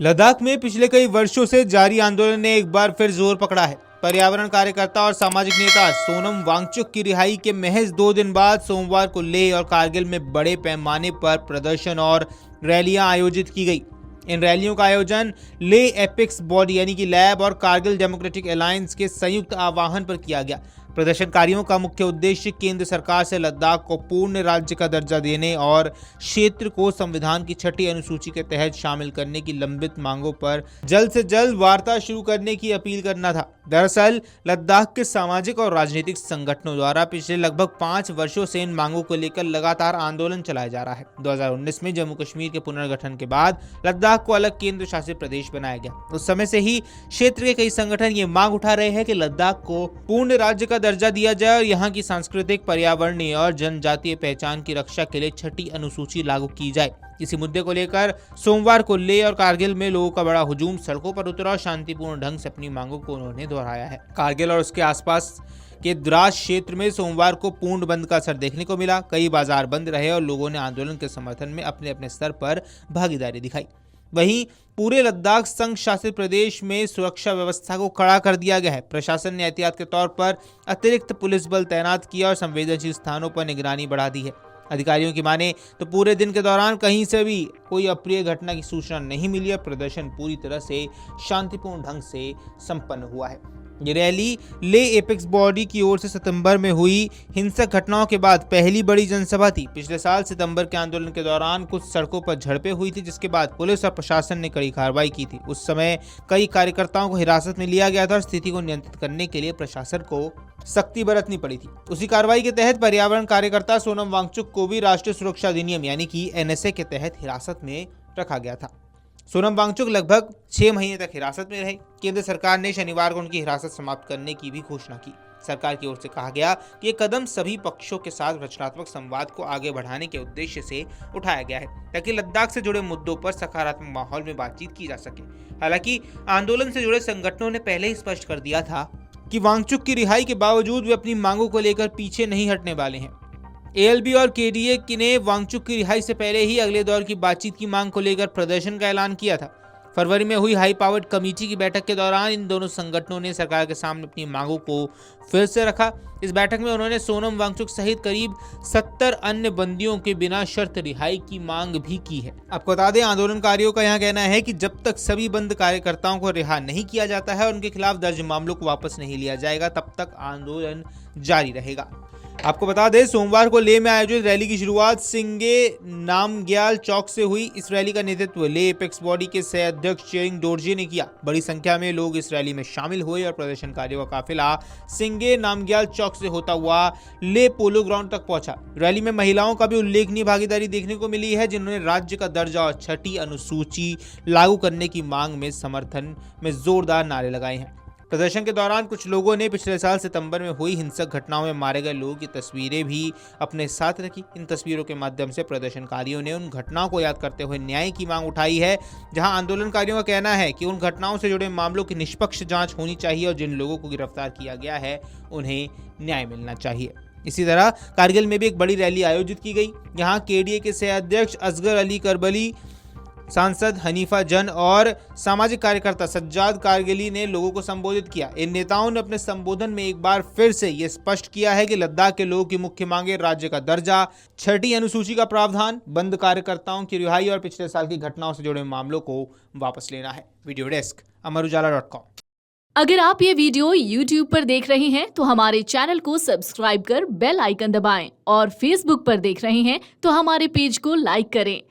लद्दाख में पिछले कई वर्षों से जारी आंदोलन ने एक बार फिर जोर पकड़ा है। पर्यावरण कार्यकर्ता और सामाजिक नेता सोनम वांगचुक की रिहाई के महज 2 दिन बाद सोमवार को लेह और कारगिल में बड़े पैमाने पर प्रदर्शन और रैलियां आयोजित की गई। इन रैलियों का आयोजन लेह एपिक्स बॉडी यानी कि लैब और कारगिल डेमोक्रेटिक अलायंस के संयुक्त आह्वान पर किया गया। प्रदर्शनकारियों का मुख्य उद्देश्य केंद्र सरकार से लद्दाख को पूर्ण राज्य का दर्जा देने और क्षेत्र को संविधान की 6ठी अनुसूची के तहत शामिल करने की लंबित मांगों पर जल्द से जल्द वार्ता शुरू करने की अपील करना था। दरअसल लद्दाख के सामाजिक और राजनीतिक संगठनों द्वारा पिछले लगभग 5 वर्षों से इन मांगों को लेकर लगातार आंदोलन चलाया जा रहा है। 2019 में जम्मू कश्मीर के पुनर्गठन के बाद लद्दाख को अलग केंद्र शासित प्रदेश बनाया गया। उस समय से ही क्षेत्र के कई संगठन ये मांग उठा रहे हैं कि लद्दाख को पूर्ण राज्य का दर्जा दिया जाए और यहाँ की सांस्कृतिक, पर्यावरणीय और जनजातीय पहचान की रक्षा के लिए 6ठी अनुसूची लागू की जाए। इसी मुद्दे को लेकर सोमवार को लेह और कारगिल में लोगों का बड़ा हुजूम सड़कों पर उतरा और शांतिपूर्ण ढंग से अपनी मांगों को उन्होंने दोहराया है। कारगिल और उसके आसपास के द्रास क्षेत्र में सोमवार को पूर्ण बंद का असर देखने को मिला। कई बाजार बंद रहे और लोगों ने आंदोलन के समर्थन में अपने अपने स्तर पर भागीदारी दिखाई। वहीं पूरे लद्दाख संघ शासित प्रदेश में सुरक्षा व्यवस्था को कड़ा कर दिया गया है। प्रशासन ने एहतियात के तौर पर अतिरिक्त पुलिस बल तैनात किया और संवेदनशील स्थानों पर निगरानी बढ़ा दी है। अधिकारियों की माने तो पूरे दिन के दौरान कहीं से भी कोई अप्रिय घटना की सूचना नहीं मिली और प्रदर्शन पूरी तरह से शांतिपूर्ण ढंग से संपन्न हुआ है। ये रैली लेह एपेक्स बॉडी की ओर से सितंबर में हुई हिंसक घटनाओं के बाद पहली बड़ी जनसभा थी। पिछले साल सितंबर के आंदोलन के दौरान कुछ सड़कों पर झड़पें हुई थी, जिसके बाद पुलिस और प्रशासन ने कड़ी कार्रवाई की थी। उस समय कई कार्यकर्ताओं को हिरासत में लिया गया था और स्थिति को नियंत्रित करने के लिए प्रशासन को सख्ती बरतनी पड़ी थी। उसी कार्रवाई के तहत पर्यावरण कार्यकर्ता सोनम वांगचुक को भी राष्ट्रीय सुरक्षा अधिनियम यानी कि NSA के तहत हिरासत में रखा गया था। सोनम वांगचुक लगभग 6 महीने तक हिरासत में रहे। केंद्र सरकार ने शनिवार को उनकी हिरासत समाप्त करने की भी घोषणा की। सरकार की ओर से कहा गया कि ये कदम सभी पक्षों के साथ रचनात्मक संवाद को आगे बढ़ाने के उद्देश्य से उठाया गया है, ताकि लद्दाख से जुड़े मुद्दों पर सकारात्मक माहौल में बातचीत की जा सके। हालांकि आंदोलन से जुड़े संगठनों ने पहले ही स्पष्ट कर दिया था कि वांगचुक की रिहाई के बावजूद वे अपनी मांगों को लेकर पीछे नहीं हटने वाले हैं। ALB और KDA ने वांगचुक की रिहाई से पहले ही अगले दौर की बातचीत की मांग को लेकर प्रदर्शन का ऐलान किया था। फरवरी में हुई हाई पावर्ड कमेटी की बैठक के दौरान इन दोनों संगठनों ने सरकार के सामने अपनी मांगों को फिर से रखा। इस बैठक में उन्होंने सोनम वांगचुक सहित करीब 70 अन्य बंदियों के बिना शर्त रिहाई की मांग भी की है। आपको बता दें, आंदोलनकारियों का यह कहना है कि जब तक सभी बंद कार्यकर्ताओं को रिहा नहीं किया जाता है और उनके खिलाफ दर्ज मामलों को वापस नहीं लिया जाएगा, तब तक आंदोलन जारी रहेगा। आपको बता दें, सोमवार को लेह में आयोजित रैली की शुरुआत सिंगे नामग्याल चौक से हुई। इस रैली का नेतृत्व लेह एपेक्स बॉडी के सह अध्यक्ष चेरिंग डोरजे ने किया। बड़ी संख्या में लोग इस रैली में शामिल हुए और प्रदर्शनकारियों का काफिला सिंगे नामग्याल चौक से होता हुआ लेह पोलो ग्राउंड तक पहुंचा। रैली में महिलाओं का भी उल्लेखनीय भागीदारी देखने को मिली है, जिन्होंने राज्य का दर्जा और 6ठी अनुसूची लागू करने की मांग में समर्थन में जोरदार नारे लगाए हैं। प्रदर्शन के दौरान कुछ लोगों ने पिछले साल सितंबर में हुई हिंसक घटनाओं में मारे गए लोगों की तस्वीरें भी अपने साथ रखी। इन तस्वीरों के माध्यम से प्रदर्शनकारियों ने उन घटनाओं को याद करते हुए न्याय की मांग उठाई है, जहां आंदोलनकारियों का कहना है कि उन घटनाओं से जुड़े मामलों की निष्पक्ष जांच होनी चाहिए और जिन लोगों को गिरफ्तार किया गया है उन्हें न्याय मिलना चाहिए। इसी तरह कारगिल में भी एक बड़ी रैली आयोजित की गई। यहाँ KDA के सह अध्यक्ष असगर अली करबली, सांसद हनीफा जन और सामाजिक कार्यकर्ता सज्जाद कारगिली ने लोगों को संबोधित किया। इन नेताओं ने अपने संबोधन में एक बार फिर से ये स्पष्ट किया है कि लद्दाख के लोगों की मुख्य मांगे राज्य का दर्जा, 6ठी अनुसूची का प्रावधान, बंद कार्यकर्ताओं की रिहाई और पिछले साल की घटनाओं से जुड़े मामलों को वापस लेना है। Video desk amarujala.com। अगर आप ये वीडियो YouTube पर देख रहे हैं तो हमारे चैनल को सब्सक्राइब कर बेल आइकन दबाएं और Facebook पर देख रहे हैं तो हमारे पेज को लाइक करें।